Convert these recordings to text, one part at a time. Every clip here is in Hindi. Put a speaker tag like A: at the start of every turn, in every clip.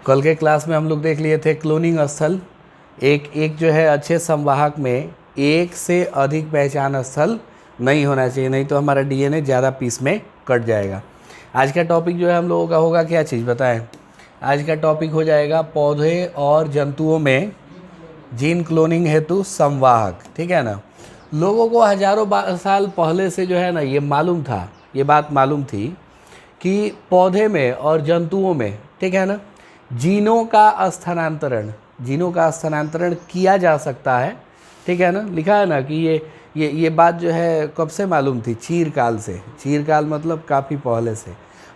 A: कल के क्लास में हम लोग देख लिए थे क्लोनिंग स्थल। एक जो है अच्छे संवाहक में एक से अधिक पहचान स्थल नहीं होना चाहिए, नहीं तो हमारा डीएनए ज़्यादा पीस में कट जाएगा। आज का टॉपिक जो है हम लोगों का होगा क्या चीज़ बताएं। आज का टॉपिक हो जाएगा पौधे और जंतुओं में जीन क्लोनिंग हेतु संवाहक। ठीक है ना। लोगों को हजारों साल पहले से जो है ना ये मालूम था, ये बात मालूम थी कि पौधे में और जंतुओं में, ठीक है ना, जीनों का स्थानांतरण किया जा सकता है। ठीक है ना। लिखा है ना कि ये बात जो है कब से मालूम थी, चीरकाल से। चीरकाल मतलब काफ़ी पहले से।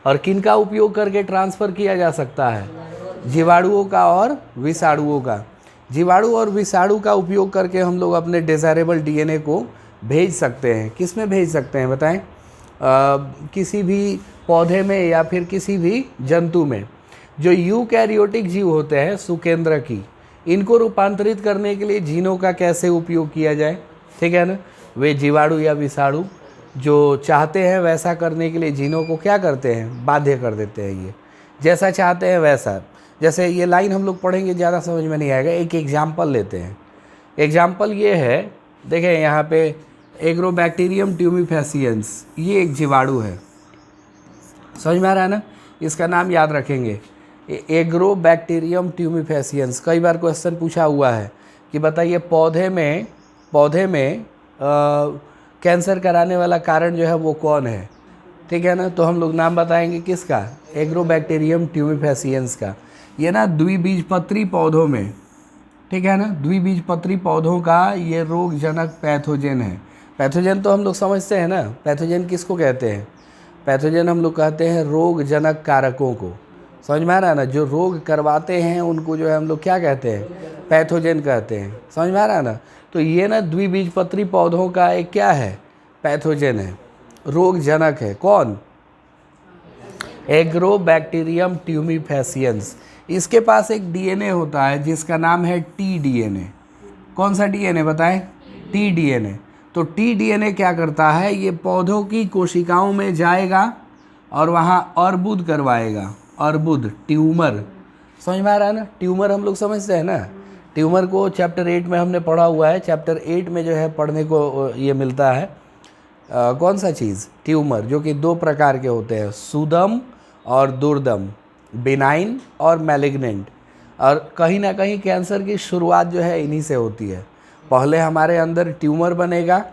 A: और किनका उपयोग करके ट्रांसफ़र किया जा सकता है, जीवाणुओं का और विषाणुओं का। जीवाणु और विषाणु का उपयोग करके हम लोग अपने डिज़ायरेबल डीएनए को भेज सकते हैं। किस में भेज सकते हैं बताएं। किसी भी पौधे में या फिर किसी भी जंतु में। जो यूकैरियोटिक जीव होते हैं, सुकेंद्रकी, इनको रूपांतरित करने के लिए जीनों का कैसे उपयोग किया जाए। ठीक है ना। वे जीवाणु या विषाणु जो चाहते हैं वैसा करने के लिए जीनों को क्या करते हैं, बाध्य कर देते हैं। ये जैसा चाहते हैं वैसा। जैसे ये लाइन हम लोग पढ़ेंगे, ज़्यादा समझ में नहीं आएगा। एक एग्जाम्पल लेते हैं। एग्जाम्पल ये है, देखें यहाँ पे एग्रोबैक्टीरियम ट्यूमिफेसियंस, ये एक जीवाणु है। समझ में आ रहा है ना। इसका नाम याद रखेंगे, एग्रोबैक्टीरियम ट्यूमिफेसियंस। कई बार क्वेश्चन पूछा हुआ है कि बताइए पौधे में कैंसर कराने वाला कारण जो है वो कौन है। ठीक है ना। तो हम लोग नाम बताएंगे किसका, एग्रोबैक्टीरियम ट्यूमिफेसियंस का। ये ना द्विबीजपत्री पौधों में, ठीक है ना, द्विबीजपत्री पौधों का ये रोगजनक पैथोजन है। पैथोजन तो हम लोग समझते हैं ना, पैथोजन किसको कहते हैं। पैथोजन हम लोग कहते हैं रोगजनक कारकों को। समझ में आ रहा है ना। जो रोग करवाते हैं उनको जो है हम लोग क्या कहते हैं, पैथोजन कहते हैं। समझ में आ रहा है ना। तो ये ना द्विबीजपत्री पौधों का एक क्या है, पैथोजन है, रोगजनक है। कौन, एग्रोबैक्टीरियम ट्यूमिफेसियंस। इसके पास एक डीएनए होता है जिसका नाम है टी डीएनए। कौन सा डीएनए बताएं, टी डीएनए। तो टी डीएनए क्या करता है, ये पौधों की कोशिकाओं में जाएगा और वहाँ अर्बुद करवाएगा। अर्बुद, ट्यूमर। समझ में आ रहा है ना। ट्यूमर हम लोग समझते हैं ना। ट्यूमर को चैप्टर 8 में हमने पढ़ा हुआ है। चैप्टर 8 में जो है पढ़ने को ये मिलता है कौन सा चीज़, ट्यूमर, जो कि दो प्रकार के होते हैं, सुदम और दुर्दम, बिनाइन और मैलिग्नेंट। और कहीं ना कहीं कैंसर की शुरुआत जो है इन्हीं से होती है। पहले हमारे अंदर ट्यूमर बनेगा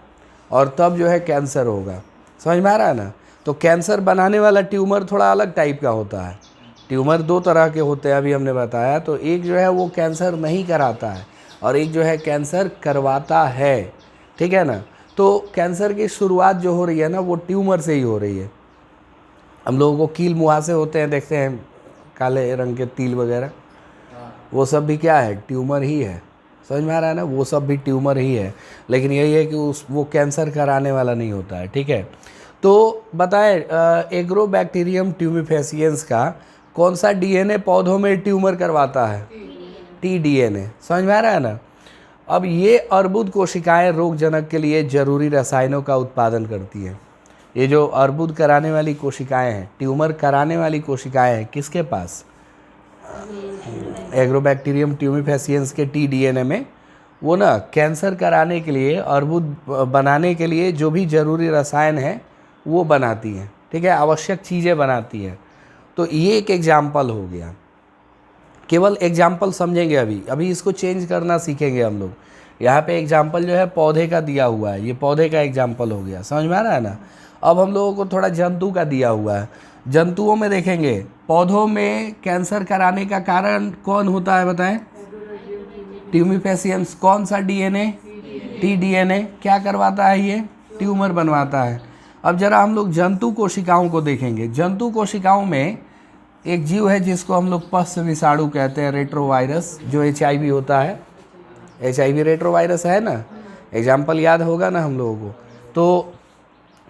A: और तब जो है कैंसर होगा। समझ में आ रहा है ना। तो कैंसर बनाने वाला ट्यूमर थोड़ा अलग टाइप का होता है। ट्यूमर दो तरह के होते हैं, अभी हमने बताया। तो एक जो है वो कैंसर नहीं कराता है और एक जो है कैंसर करवाता है। ठीक है ना। तो कैंसर की शुरुआत जो हो रही है ना वो ट्यूमर से ही हो रही है। हम लोगों को कील मुहासे होते हैं, देखते हैं काले रंग के तिल वगैरह, वो सब भी क्या है, ट्यूमर ही है। समझ में आ रहा है ना। वो सब भी ट्यूमर ही है, लेकिन यही है कि वो कैंसर कराने वाला नहीं होता है। ठीक है। तो बताएं एग्रोबैक्टीरियम ट्यूमिफेसियंस का कौन सा डीएनए पौधों में ट्यूमर करवाता है, टी डीएनए। समझ में आ रहा है ना। अब ये अर्बुद कोशिकाएं रोगजनक के लिए जरूरी रसायनों का उत्पादन करती हैं। ये जो अर्बुद कराने वाली कोशिकाएं हैं, ट्यूमर कराने वाली कोशिकाएं हैं, किसके पास, एग्रोबैक्टीरियम ट्यूमिफेसियंस के टी डीएनए में। वो ना कैंसर कराने के लिए, अर्बुद बनाने के लिए जो भी जरूरी रसायन है वो बनाती हैं। ठीक है, आवश्यक चीज़ें बनाती हैं। तो ये एक एग्जाम्पल हो गया। केवल एग्जाम्पल समझेंगे, अभी इसको चेंज करना सीखेंगे हम लोग। यहाँ पे एग्जाम्पल जो है पौधे का दिया हुआ है, ये पौधे का एग्जाम्पल हो गया। समझ में आ रहा है ना। अब हम लोगों को थोड़ा जंतु का दिया हुआ है। जंतुओं में देखेंगे, पौधों में कैंसर कराने का कारण कौन होता है बताएं, ट्यूमिफेसियंस। कौन सा डीएनए, टी डीएनए। क्या करवाता है ये, ट्यूमर बनवाता है। अब जरा हम लोग जंतु कोशिकाओं को देखेंगे। जंतु कोशिकाओं में एक जीव है जिसको हम लोग पश्च विषाणु कहते हैं, रेट्रोवायरस, जो HIV होता है। HIV रेट्रोवायरस है ना, एग्जाम्पल याद होगा ना हम लोगों को। तो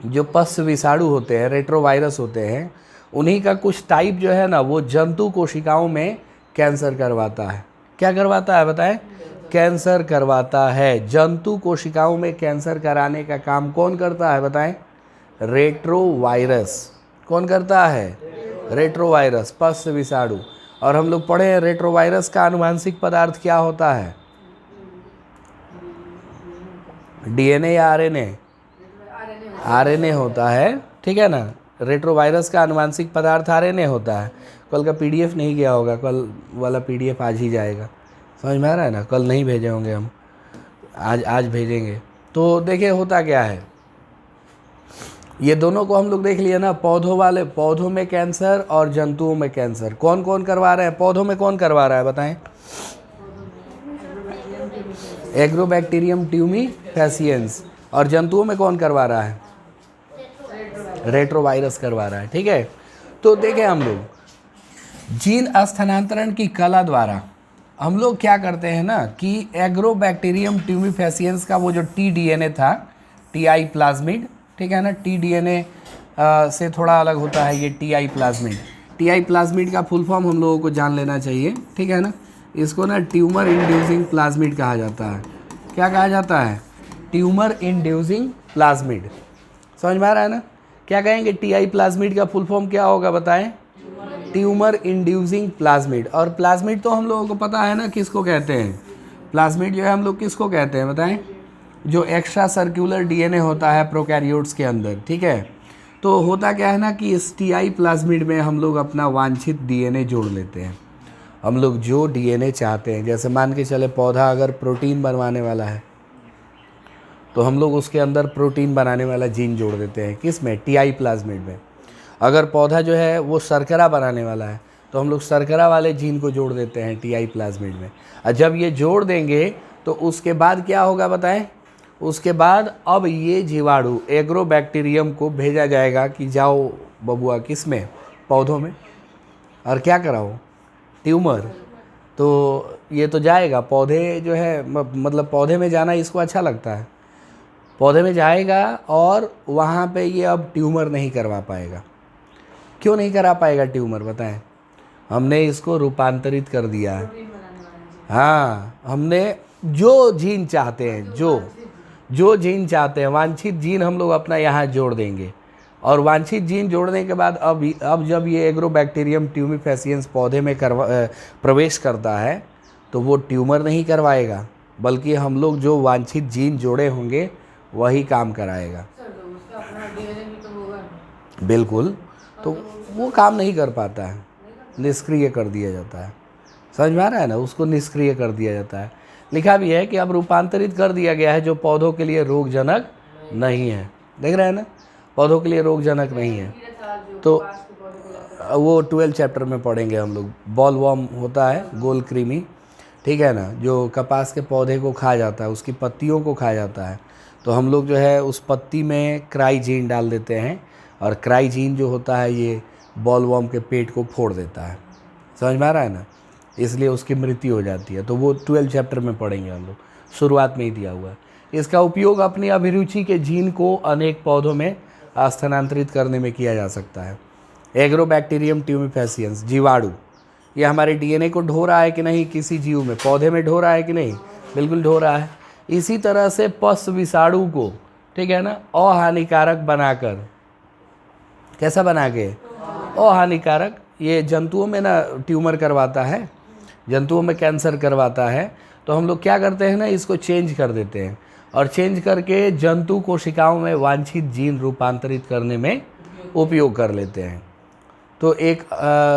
A: जो पश्च विषाणु होते हैं, रेट्रोवायरस होते हैं, उन्हीं का कुछ टाइप जो है ना वो जंतु कोशिकाओं में कैंसर करवाता है। क्या करवाता है बताएं, कैंसर करवाता है। जंतु कोशिकाओं में कैंसर कराने का काम कौन करता है बताएं, रेट्रोवायरस। कौन करता है, रेट्रोवायरस, पश्च विषाणु। और हम लोग पढ़े हैं रेट्रोवायरस का आनुवांशिक पदार्थ क्या होता है, डीएनए या आरएनए, आरएनए होता है, ठीक है ना। रेट्रोवायरस का आनुवांशिक पदार्थ आरएनए होता है। कल का पीडीएफ नहीं गया होगा, कल वाला पीडीएफ आज ही जाएगा, समझ में आ रहा है ना। कल नहीं भेजे होंगे हम, आज भेजेंगे। तो देखिए होता क्या है, ये दोनों को हम लोग देख लिए ना, पौधों में कैंसर और जंतुओं में कैंसर। कौन कौन करवा रहे हैं, पौधों में कौन करवा रहा है बताएं, एग्रोबैक्टीरियम ट्यूमीफेसिएंस। और जंतुओं में कौन करवा रहा है, रेट्रोवायरस करवा रहा है, ठीक है। तो देखें हम लोग जीन स्थानांतरण की कला द्वारा हम लोग क्या करते हैं ना कि एग्रोबैक्टीरियम ट्यूमीफेसिएंस का वो जो टीडीएनए था, टीआई प्लाज्मिड, ठीक है ना, टीडीएनए से थोड़ा अलग होता है ये टीआई प्लाज्मिड। टीआई प्लाज्मिड का फुल फॉर्म हम लोगों को जान लेना चाहिए, ठीक है ना। इसको ना ट्यूमर इंड्यूसिंग प्लाज्मिड कहा जाता है। क्या कहा जाता है, ट्यूमर इंड्यूसिंग प्लाज्मिड। समझ में आ रहा है ना। क्या कहेंगे, टीआई प्लाज्मिड का फुल फॉर्म क्या होगा बताएं, ट्यूमर इंड्यूसिंग प्लाज्मिड। और प्लाज्मिड तो हम लोगों को पता है ना किसको कहते हैं, प्लाज्मिड जो है हम लोग किसको कहते हैं बताएं, जो एक्स्ट्रा सर्कुलर डीएनए होता है प्रोकैरियोट्स के अंदर, ठीक है। तो होता क्या है ना कि इस टीआई प्लाज्मिड में हम लोग अपना वांछित डीएनए जोड़ लेते हैं। हम लोग जो डीएनए चाहते हैं, जैसे मान के चले पौधा अगर प्रोटीन बनवाने वाला है तो हम लोग उसके अंदर प्रोटीन बनाने वाला जीन जोड़ देते हैं, किस में, टीआई प्लाज्मिड में। अगर पौधा जो है वो शर्करा बनाने वाला है तो हम लोग शर्करा वाले जीन को जोड़ देते हैं टीआई प्लाज्मिड में। और जब ये जोड़ देंगे तो उसके बाद क्या होगा बताएं, उसके बाद अब ये जीवाणु एग्रोबैक्टीरियम को भेजा जाएगा कि जाओ बबुआ किस में, पौधों में, और क्या कराओ, ट्यूमर। तो ये तो जाएगा पौधे जो है, मतलब पौधे में जाना इसको अच्छा लगता है, पौधे में जाएगा और वहाँ पे ये अब ट्यूमर नहीं करवा पाएगा। क्यों नहीं करा पाएगा ट्यूमर बताएं, हमने इसको रूपांतरित कर दिया है। हाँ, हमने जो जीन चाहते हैं, जो जीन चाहते हैं, वांछित जीन हम लोग अपना यहाँ जोड़ देंगे। और वांछित जीन जोड़ने के बाद अब जब ये एग्रोबैक्टीरियम ट्यूमीफेसिएंस पौधे में प्रवेश करता है तो वो ट्यूमर नहीं करवाएगा, बल्कि हम लोग जो वांछित जीन जोड़े होंगे वही काम कराएगा। बिल्कुल, तो वो काम नहीं कर पाता है, निष्क्रिय कर दिया जाता है। समझ में आ रहा है ना, उसको निष्क्रिय कर दिया जाता है। लिखा भी है कि अब रूपांतरित कर दिया गया है, जो पौधों के लिए रोगजनक नहीं है। देख रहे हैं ना, पौधों के लिए रोगजनक नहीं है। तो वो 12 चैप्टर में पढ़ेंगे हम लोग। बॉलवर्म होता है, गोल कृमि, ठीक है ना, जो कपास के पौधे को खा जाता है, उसकी पत्तियों को खा जाता है। तो हम लोग जो है उस पत्ती में क्राइजीन डाल देते हैं, और क्राइजीन जो होता है ये बॉलवर्म के पेट को फोड़ देता है। समझ में आ रहा है ना, इसलिए उसकी मृत्यु हो जाती है। तो वो 12 चैप्टर में पढ़ेंगे हम लोग, शुरुआत में ही दिया हुआ है। इसका उपयोग अपनी अभिरुचि के जीन को अनेक पौधों में स्थानांतरित करने में किया जा सकता है। एग्रोबैक्टीरियम ट्यूमीफेसिएंस जीवाणु, ये हमारे डीएनए को ढो रहा है कि नहीं, किसी जीव में, पौधे में ढो रहा है कि नहीं, बिल्कुल ढो रहा है। इसी तरह से पश विषाणु को, ठीक है ना, अहानिकारक बनाकर, कैसा बना के, अहानिकारक, ये जंतुओं में ना ट्यूमर करवाता है, जंतुओं में कैंसर करवाता है। तो हम लोग क्या करते हैं ना, इसको चेंज कर देते हैं, और चेंज करके जंतु कोशिकाओं में वांछित जीन रूपांतरित करने में उपयोग कर लेते हैं। तो एक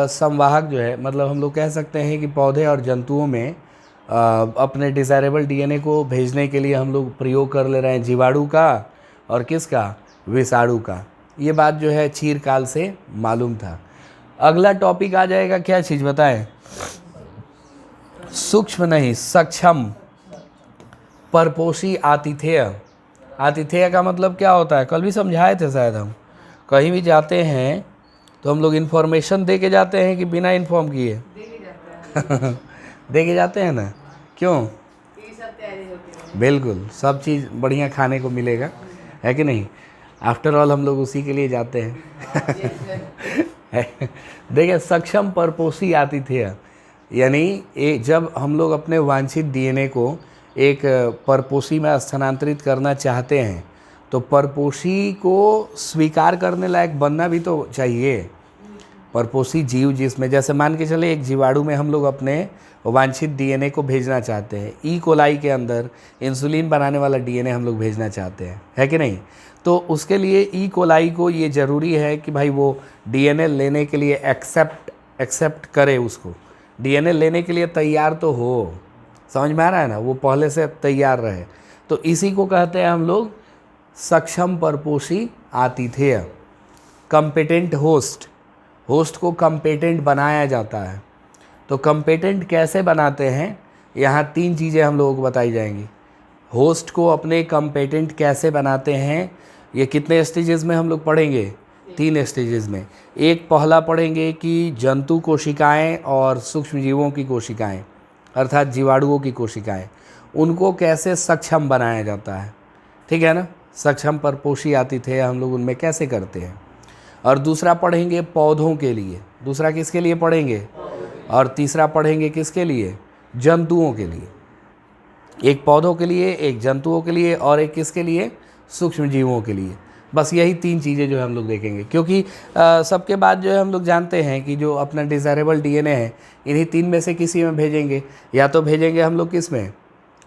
A: संवाहक जो है, मतलब हम लोग कह सकते हैं कि पौधे और जंतुओं में अपने डिज़ायरेबल डीएनए को भेजने के लिए हम लोग प्रयोग कर ले रहे हैं जीवाणु का और किसका, विषाणु का। ये बात जो है चीरकाल से मालूम था। अगला टॉपिक आ जाएगा, क्या चीज़ बताएं, सूक्ष्म नहीं, सक्षम परपोषी आतिथेय। आतिथेय का मतलब क्या होता है, कल भी समझाए थे शायद हम। कहीं भी जाते हैं तो हम लोग इन्फॉर्मेशन दे के जाते हैं कि बिना इन्फॉर्म किए दे के जाते हैं ना, क्यों, बिल्कुल सब चीज़ बढ़िया खाने को मिलेगा, है कि नहीं। आफ्टर ऑल हम लोग उसी के लिए जाते हैं देखिए, सक्षम परपोषी आतिथेय यानी जब हम लोग अपने वांछित डीएनए को एक परपोषी में स्थानांतरित करना चाहते हैं तो परपोषी को स्वीकार करने लायक बनना भी तो चाहिए। परपोषी जीव जिसमें, जैसे मान के चले एक जीवाणु में हम लोग अपने वांछित डीएनए को भेजना चाहते हैं, ई कोलाई के अंदर इंसुलिन बनाने वाला डीएनए हम लोग भेजना चाहते हैं, है कि नहीं। तो उसके लिए ई कोलाई को ये ज़रूरी है कि भाई वो डीएनए लेने के लिए एक्सेप्ट करे, उसको डीएनए लेने के लिए तैयार तो हो, समझ में आ रहा है ना, वो पहले से तैयार रहे। तो इसी को कहते हैं हम लोग सक्षम परपोषी आतिथेय, कम्पिटेंट होस्ट। होस्ट को कम्पिटेंट बनाया जाता है। तो कम्पिटेंट कैसे बनाते हैं, यहाँ 3 चीज़ें हम लोगों को बताई जाएंगी। होस्ट को अपने कम्पिटेंट कैसे बनाते हैं, ये कितने स्टेजेस में हम लोग पढ़ेंगे, 3 स्टेजेस में। एक पहला पढ़ेंगे कि जंतु कोशिकाएं और सूक्ष्मजीवों की कोशिकाएं, अर्थात जीवाणुओं की कोशिकाएं, उनको कैसे सक्षम बनाया जाता है, ठीक है ना। सक्षम परपोषी आतिथेय हम लोग उनमें कैसे करते हैं। और दूसरा पढ़ेंगे पौधों के लिए, दूसरा किसके लिए पढ़ेंगे, और तीसरा पढ़ेंगे किसके लिए, जंतुओं के लिए। एक पौधों के लिए, एक जंतुओं के लिए, और एक किसके लिए, सूक्ष्म जीवों के लिए। बस यही 3 चीज़ें जो है हम लोग देखेंगे, क्योंकि सबके बाद जो है हम लोग जानते हैं कि जो अपना डिज़ायरेबल डीएनए है, इन्हीं 3 में से किसी में भेजेंगे। या तो भेजेंगे हम लोग किस में,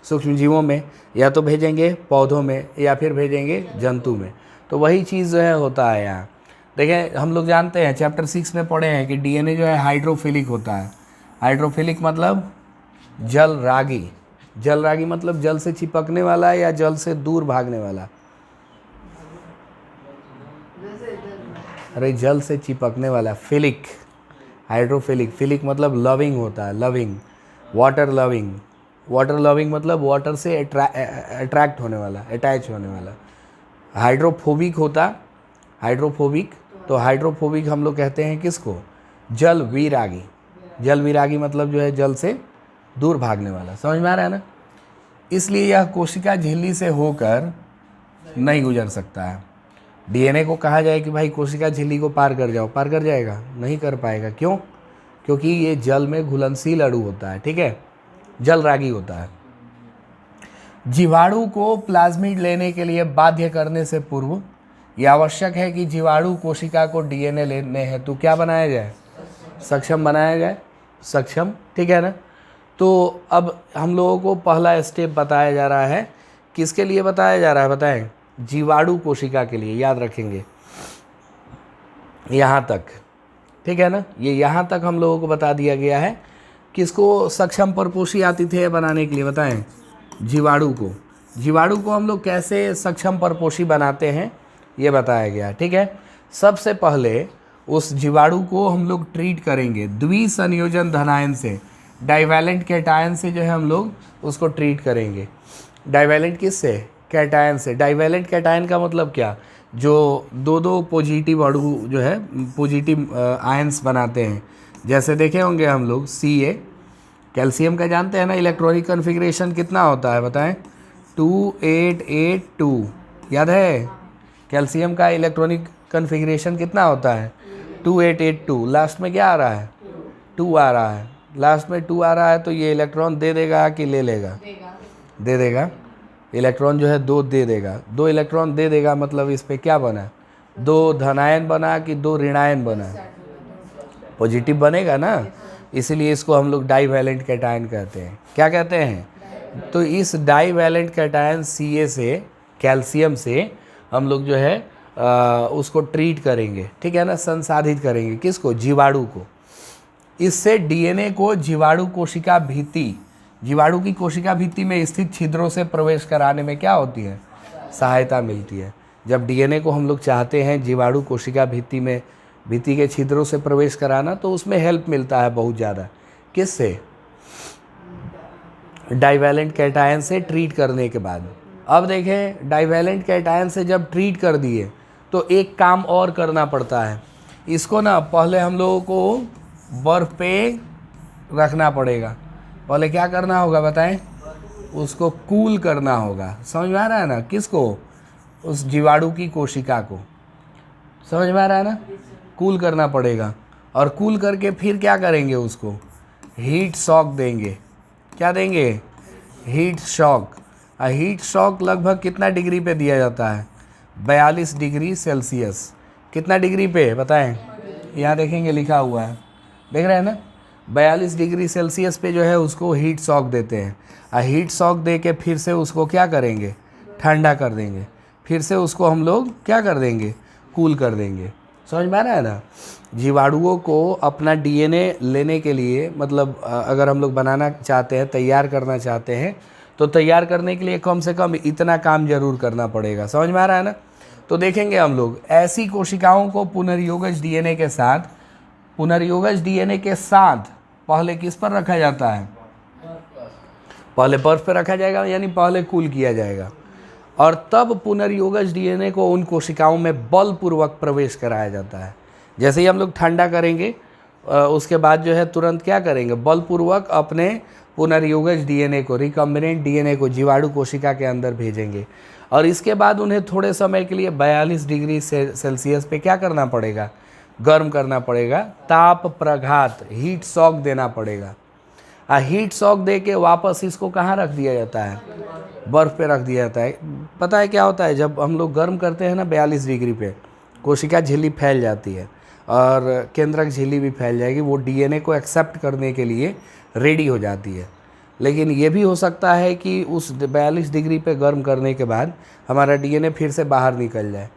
A: सूक्ष्म जीवों में, या तो भेजेंगे पौधों में, या फिर भेजेंगे जंतु में। तो वही चीज़ जो है होता है यहाँ। देखें, हम लोग जानते हैं चैप्टर 6 में पढ़े हैं कि डीएनए जो है हाइड्रोफिलिक होता है। हाइड्रोफिलिक मतलब जल रागी। जल रागी मतलब जल से चिपकने वाला या जल से दूर भागने वाला। अरे जल से चिपकने वाला, फिलिक, हाइड्रोफिलिक। फिलिक मतलब लविंग होता है, loving, water loving. Water loving मतलब वाटर से अट्रैक्ट होने वाला, अटैच होने वाला। हाइड्रोफोबिक होता, हाइड्रोफोबिक, तो हाइड्रोफोबिक हम लोग कहते हैं किसको, जल विरागी। जल विरागी मतलब जो है जल से दूर भागने वाला। समझ में आ रहा है ना। इसलिए यह कोशिका झिल्ली से होकर नहीं गुजर सकता है। डीएनए को कहा जाए कि भाई कोशिका झिल्ली को पार कर जाओ, पार कर जाएगा, नहीं कर पाएगा। क्यों, क्योंकि ये जल में घुलनशील अणु होता है, ठीक है, जल रागी होता है। जीवाणु को प्लाज्मिड लेने के लिए बाध्य करने से पूर्व यह आवश्यक है कि जीवाणु कोशिका को डीएनए लेने हेतु क्या बनाया जाए, सक्षम बनाया जाए, सक्षम, ठीक है ना। तो अब हम लोगों को पहला स्टेप बताया जा रहा है, किसके लिए बताया जा रहा है बताएं, जीवाणु कोशिका के लिए। याद रखेंगे यहाँ तक, ठीक है ना। ये यहाँ तक हम लोगों को बता दिया गया है, किसको सक्षम परपोषी आतिथेय बनाने के लिए, बताएं, जीवाणु को। जीवाणु को हम लोग कैसे सक्षम परपोषी बनाते हैं ये बताया गया, ठीक है। सबसे पहले उस जीवाणु को हम लोग ट्रीट करेंगे द्विसंयोजन धनायन से, डाइवैलेंट कैटायन से जो है हम लोग उसको ट्रीट करेंगे। डाइवैलेंट किससे, कैटायन से। डाइवैलेंट कैटायन का मतलब क्या, जो दो पॉजिटिव अणु जो है पॉजिटिव आयंस बनाते हैं। जैसे देखे होंगे हम लोग Ca, कैल्शियम का जानते हैं ना, इलेक्ट्रॉनिक कन्फिग्रेशन कितना होता है बताएं, 2882, याद है। कैल्शियम का इलेक्ट्रॉनिक कन्फिग्रेशन कितना होता है, 2882। लास्ट में क्या आ रहा है, 2 आ रहा है। लास्ट में 2 आ रहा है तो ये इलेक्ट्रॉन दे देगा कि ले लेगा, दे देगा। इलेक्ट्रॉन जो है 2 दे देगा, 2 इलेक्ट्रॉन दे देगा, मतलब इस पर क्या बना, 2 धनायन बना कि 2 ऋणायन बना, पॉजिटिव बनेगा ना। इसीलिए इसको हम लोग डाइवैलेंट कैटायन कहते हैं। क्या कहते हैं, तो इस डाइवैलेंट कैटायन Ca से, कैल्शियम से हम लोग जो है उसको ट्रीट करेंगे, ठीक है ना, संसाधित करेंगे। किसको, जीवाणु को। इससे डीएनए को जीवाणु कोशिका भित्ति, जीवाणु की कोशिका भित्ति में स्थित छिद्रों से प्रवेश कराने में क्या होती है, सहायता मिलती है। जब डीएनए को हम लोग चाहते हैं जीवाणु कोशिका भित्ति में, भित्ति के छिद्रों से प्रवेश कराना, तो उसमें हेल्प मिलता है बहुत ज़्यादा। किससे, डाइवैलेंट कैटायन से ट्रीट करने के बाद। अब देखें, डाइवैलेंट कैटायन से जब ट्रीट कर दिए तो एक काम और करना पड़ता है। इसको ना पहले हम लोगों को बर्फ़ पे रखना पड़ेगा। पहले क्या करना होगा बताएं, उसको कूल करना होगा। समझ में आ रहा है ना, किसको, उस जीवाणु की कोशिका को। समझ में आ रहा है ना, कूल करना पड़ेगा। और कूल करके फिर क्या करेंगे, उसको हीट शॉक देंगे। क्या देंगे, हीट शॉक। हीट शॉक लगभग कितना डिग्री पे दिया जाता है, 42 डिग्री सेल्सियस। कितना डिग्री पे बताएं, यहाँ देखेंगे लिखा हुआ है, देख रहे हैं ना, 42 डिग्री सेल्सियस पे जो है उसको हीट शॉक देते हैं, और हीट शॉक दे के फिर से उसको क्या करेंगे, ठंडा कर देंगे, फिर से उसको हम लोग क्या कर देंगे, कूल कर देंगे। समझ में आ रहा है ना। जीवाणुओं को अपना डीएनए लेने के लिए, मतलब अगर हम लोग बनाना चाहते हैं, तैयार करना चाहते हैं, तो तैयार करने के लिए कम से कम इतना काम जरूर करना पड़ेगा। समझ में आ रहा है ना। तो देखेंगे हम लोग ऐसी कोशिकाओं को पुनर्योगज डीएनए के साथ, पुनर्योगज डीएनए के साथ पहले किस पर रखा जाता है, पहले बर्फ पर रखा जाएगा, यानी पहले कूल किया जाएगा, और तब पुनर्योगज डीएनए को उन कोशिकाओं में बलपूर्वक प्रवेश कराया जाता है। जैसे ही हम लोग ठंडा करेंगे उसके बाद जो है तुरंत क्या करेंगे, बलपूर्वक अपने पुनर्योगज डीएनए को, रिकम्बिनेंट डीएनए को जीवाणु कोशिका के अंदर भेजेंगे, और इसके बाद उन्हें थोड़े समय के लिए 42 डिग्री सेल्सियस पे क्या करना पड़ेगा, गर्म करना पड़ेगा, ताप प्रघात, हीट शॉक देना पड़ेगा। हीट शॉक दे के वापस इसको कहाँ रख दिया जाता है, बर्फ़ पे रख दिया जाता है। पता है क्या होता है, जब हम लोग गर्म करते हैं ना 42 डिग्री पे, कोशिका झिल्ली फैल जाती है और केंद्रक झिल्ली भी फैल जाएगी, वो डीएनए को एक्सेप्ट करने के लिए रेडी हो जाती है। लेकिन ये भी हो सकता है कि उस 42 डिग्री पे गर्म करने के बाद हमारा डीएनए फिर से बाहर निकल जाए,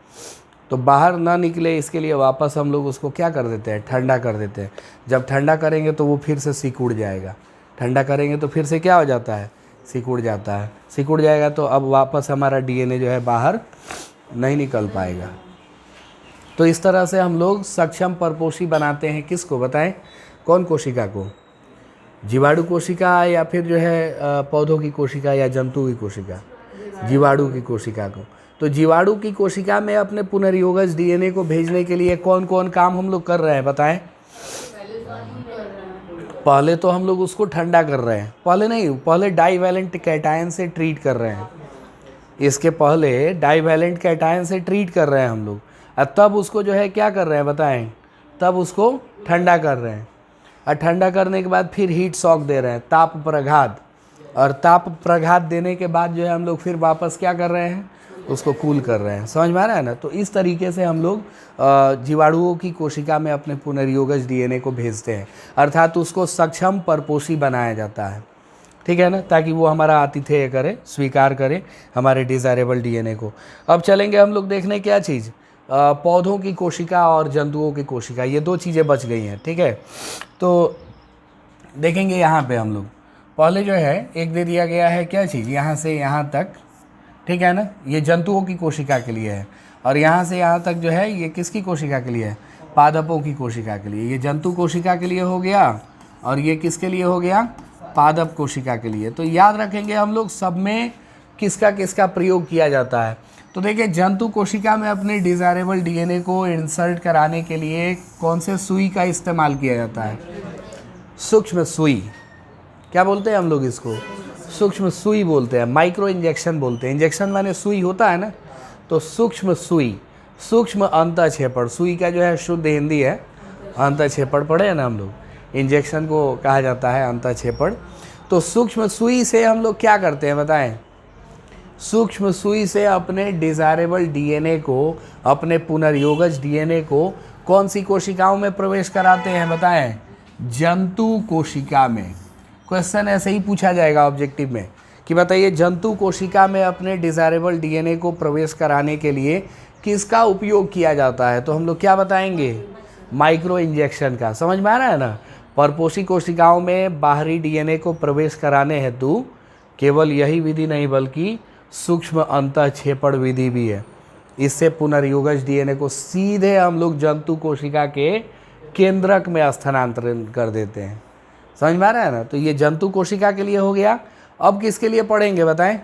A: तो बाहर ना निकले इसके लिए वापस हम लोग उसको क्या कर देते हैं, ठंडा कर देते हैं। जब ठंडा करेंगे तो वो फिर से सिकुड़ जाएगा, ठंडा करेंगे तो फिर से क्या हो जाता है, सिकुड़ जाता है, सिकुड़ जाएगा, तो अब वापस हमारा डीएनए जो है बाहर नहीं निकल पाएगा। तो इस तरह से हम लोग सक्षम परपोषी बनाते हैं, किसको बताएं, कौन कोशिका को, जीवाणु कोशिका या फिर जो है पौधों की कोशिका या जंतु की कोशिका, जीवाणु की कोशिका को। तो जीवाणु की कोशिका में अपने पुनर्योगज डीएनए को भेजने के लिए कौन कौन काम हम लोग कर रहे हैं बताएं। पहले तो हम लोग उसको ठंडा कर रहे हैं, पहले नहीं, पहले डाईवैलेंट कैटायन से ट्रीट कर रहे हैं, इसके पहले डाईवैलेंट कैटायन से ट्रीट कर रहे हैं हम लोग, और तब उसको जो है क्या कर रहे हैं बताएं, तब उसको ठंडा कर रहे हैं, और ठंडा करने के बाद फिर हीट शॉक दे रहे हैं, ताप प्रघात, और ताप प्रघात देने के बाद जो है हम लोग फिर वापस क्या कर रहे हैं, उसको कूल कर रहे हैं। समझ में आ रहा है ना। तो इस तरीके से हम लोग जीवाणुओं की कोशिका में अपने पुनर्योगज डीएनए को भेजते हैं, अर्थात उसको सक्षम परपोषी बनाया जाता है, ठीक है ना, ताकि वो हमारा आतिथेय करे, स्वीकार करे हमारे डिज़ायरेबल डीएनए को। अब चलेंगे हम लोग देखने क्या चीज़, पौधों की कोशिका और जंतुओं की कोशिका, ये दो चीज़ें बच गई हैं, ठीक है। तो देखेंगे यहाँ पे हम लोग पहले जो है एक दे दिया गया है क्या चीज़, यहाँ से यहाँ तक, ठीक है ना, ये जंतुओं की कोशिका के लिए है, और यहाँ से यहाँ तक जो है ये किसकी कोशिका के लिए है, पादपों की कोशिका के लिए। ये जंतु कोशिका के लिए हो गया, और ये किसके लिए हो गया, पादप कोशिका के लिए। तो याद रखेंगे हम लोग सब में किसका किसका प्रयोग किया जाता है। तो देखिए जंतु कोशिका में अपने डिज़ायरेबल डीएनए को इंसर्ट कराने के लिए कौन से सुई का इस्तेमाल किया जाता है, सूक्ष्म सुई, क्या बोलते हैं हम लोग इसको, सूक्ष्म सुई बोलते हैं, माइक्रो इंजेक्शन बोलते हैं। इंजेक्शन माने सुई होता है ना, तो सूक्ष्म सुई, सूक्ष्म अंतःक्षेपण, सुई का जो है शुद्ध हिंदी है अंतःक्षेपण, पढ़े हैं ना हम लोग, इंजेक्शन को कहा जाता है अंतःक्षेपण। तो सूक्ष्म सुई से हम लोग क्या करते हैं बताएं, सूक्ष्म सुई से अपने डिज़ायरेबल डीएनए को, अपने पुनर्योगज डीएनए को कौन सी कोशिकाओं में प्रवेश कराते हैं बताएं, जंतु कोशिका में। क्वेश्चन ऐसे ही पूछा जाएगा ऑब्जेक्टिव में कि बताइए जंतु कोशिका में अपने डिज़ायरेबल डीएनए को प्रवेश कराने के लिए किसका उपयोग किया जाता है, तो हम लोग क्या बताएंगे, माइक्रो इंजेक्शन का। समझ में आ रहा है ना। परपोषी कोशिकाओं में बाहरी डीएनए को प्रवेश कराने हेतु केवल यही विधि नहीं बल्कि सूक्ष्म अंतःक्षेपण विधि भी है। इससे पुनर्योगज डीएनए को सीधे हम लोग जंतु कोशिका के केंद्रक में स्थानांतरण कर देते हैं। समझ में आ रहा है ना। तो ये जंतु कोशिका के लिए हो गया। अब किसके लिए पढ़ेंगे बताएं,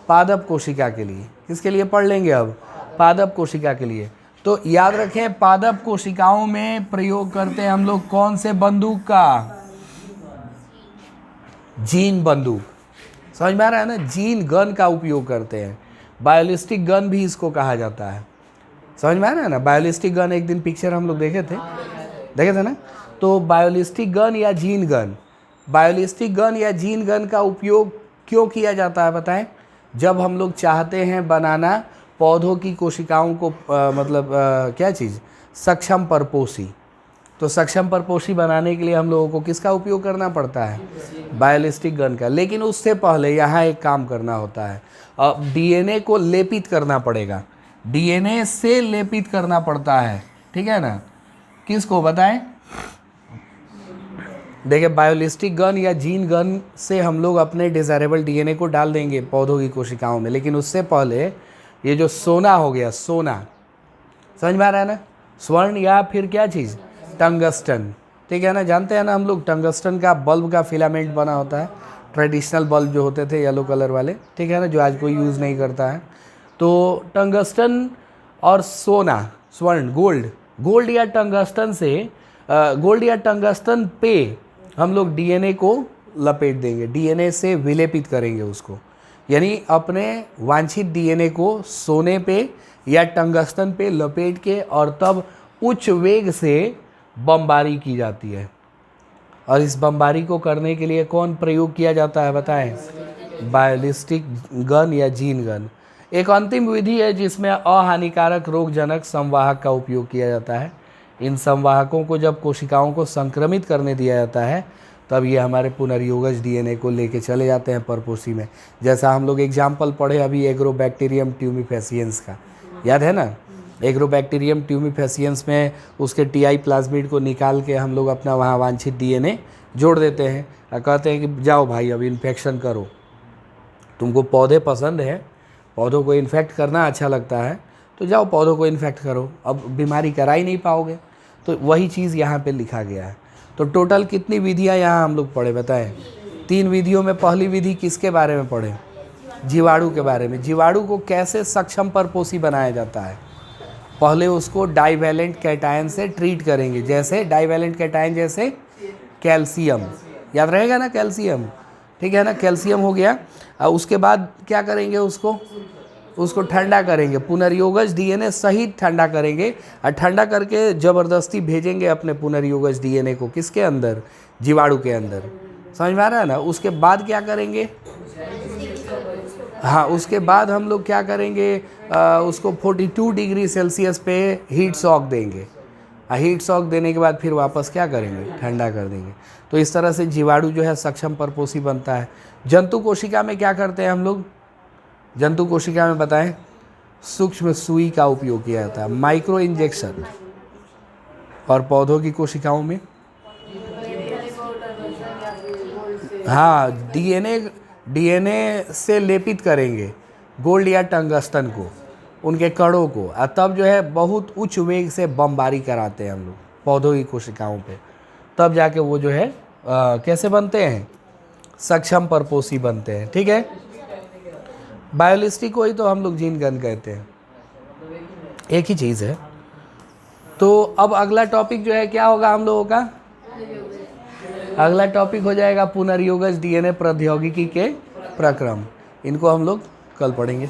A: पादप कोशिका के लिए। किसके लिए पढ़ लेंगे अब, पादप कोशिका के लिए। तो याद रखें पादप कोशिकाओं में प्रयोग करते हैं हम लोग कौन से बंदूक का, जीन बंदूक। समझ में आ रहा है ना, जीन गन का उपयोग करते हैं, बायोलिस्टिक गन भी इसको कहा जाता है। समझ में आ रहा है ना, बायोलिस्टिक गन एक दिन पिक्चर हम लोग देखे थे ना। तो बायोलिस्टिक गन या जीन गन, बायोलिस्टिक गन या जीन गन का उपयोग क्यों किया जाता है बताएं, जब हम लोग चाहते हैं बनाना पौधों की कोशिकाओं को क्या चीज़, सक्षम परपोषी। तो सक्षम परपोषी बनाने के लिए हम लोगों को किसका उपयोग करना पड़ता है? बायोलिस्टिक गन का। लेकिन उससे पहले यहाँ एक काम करना होता है, अब डीएनए को लेपित करना पड़ेगा, डीएनए से लेपित करना पड़ता है, ठीक है ना। किसको बताएं? देखिए, बायोलिस्टिक गन या जीन गन से हम लोग अपने डिजायरेबल डीएनए को डाल देंगे पौधों की कोशिकाओं में, लेकिन उससे पहले ये जो सोना हो गया, सोना समझ में आ रहा है ना, स्वर्ण या फिर क्या चीज़, टंगस्टन, ठीक है ना। जानते हैं ना हम लोग, टंगस्टन का बल्ब का फिलामेंट बना होता है, ट्रेडिशनल बल्ब जो होते थे येलो कलर वाले, ठीक है ना, जो आज कोई यूज़ नहीं करता है। तो टंगस्टन और सोना, स्वर्ण, गोल्ड या टंगस्टन से गोल्ड या टंगस्टन पे हम लोग डीएनए को लपेट देंगे, डीएनए से विलेपित करेंगे उसको, यानी अपने वांछित डीएनए को सोने पे या टंगस्टन पे लपेट के और तब उच्च वेग से बमबारी की जाती है। और इस बमबारी को करने के लिए कौन प्रयोग किया जाता है बताएं? बायोलिस्टिक गन या जीन गन। एक अंतिम विधि है जिसमें अहानिकारक रोगजनक संवाहक का उपयोग किया जाता है। इन संवाहकों को जब कोशिकाओं को संक्रमित करने दिया जाता है तब ये हमारे पुनर्योगज डीएनए को लेके चले जाते हैं परपोषी में। जैसा हम लोग एग्जाम्पल पढ़े अभी एग्रोबैक्टीरियम ट्यूमिफेसियंस का, याद है ना। एग्रोबैक्टीरियम ट्यूमिफेसियंस में उसके टीआई प्लाज्मिड को निकाल के हम लोग अपना वहाँ वांछित डीएनए जोड़ देते हैं और कहते हैं कि जाओ भाई अब इन्फेक्शन करो। तुमको पौधे पसंद है, पौधों को इन्फेक्ट करना अच्छा लगता है, तो जाओ पौधों को इन्फेक्ट करो, अब बीमारी करा ही नहीं पाओगे। तो वही चीज़ यहाँ पे लिखा गया है। तो टोटल कितनी विधियाँ यहाँ हम लोग पढ़े बताएं? 3 विधियों में पहली विधि किसके बारे में पढ़े? जीवाणु के बारे में। जीवाणु को कैसे सक्षम परपोषी बनाया जाता है? पहले उसको डाइवैलेंट कैटायन से ट्रीट करेंगे, जैसे डाइवैलेंट कैटायन जैसे कैल्शियम, याद रहेगा ना कैल्शियम, ठीक है ना, कैल्शियम हो गया। और उसके बाद क्या करेंगे, उसको ठंडा करेंगे, पुनर्योगज डीएनए सहित ठंडा करेंगे और ठंडा करके ज़बरदस्ती भेजेंगे अपने पुनर्योगज डीएनए को किसके अंदर? जीवाणु के अंदर। समझ में आ रहा है ना। उसके बाद क्या करेंगे? हाँ, उसके बाद हम लोग क्या करेंगे, उसको 42 डिग्री सेल्सियस पे हीट शॉक देंगे। हीट शॉक देने के बाद फिर वापस क्या करेंगे? ठंडा कर देंगे। तो इस तरह से जीवाणु जो है सक्षम परपोषी बनता है। जंतु कोशिका में क्या करते हैं हम लोग? जंतु कोशिका में बताएं, सूक्ष्म सुई का उपयोग किया जाता है, माइक्रो इंजेक्शन। और पौधों की कोशिकाओं में हाँ, डीएनए से लेपित करेंगे गोल्ड या टंगस्टन को, उनके कणों को, और तब जो है बहुत उच्च वेग से बमबारी कराते हैं हम लोग पौधों की कोशिकाओं पे, तब जाके वो जो है कैसे बनते हैं? सक्षम परपोषी बनते हैं, ठीक है। बायोलिस्टिक को ही तो हम लोग जीन गन कहते हैं, एक ही चीज़ है। तो अब अगला टॉपिक जो है क्या होगा हम लोगों का? अगला टॉपिक हो जाएगा पुनर्योगज डीएनए प्रौद्योगिकी के प्रक्रम। इनको हम लोग कल पढ़ेंगे।